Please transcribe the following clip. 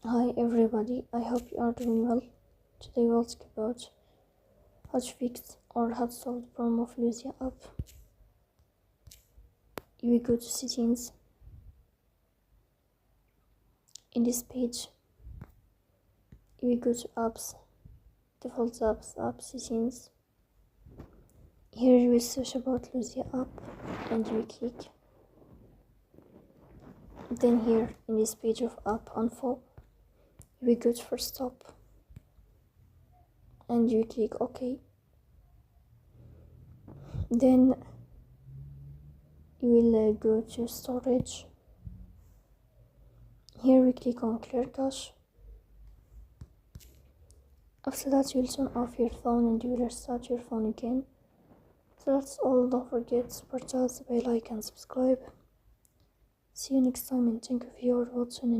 Hi everybody, I hope you are doing well. Today we'll talk about how to fix or how to solve the problem of Luzia app. You will go to settings. In this page, you will go to apps, default apps, app settings. Here you will search about Luzia app and you will click. Then here in this page of app info, you will go to first stop and you click OK. Then you will go to storage. Here we click on clear cache. After that you will turn off your phone and you will restart your phone again. So that's all. Don't forget to press the bell icon and subscribe. See you next time and thank you for your watching.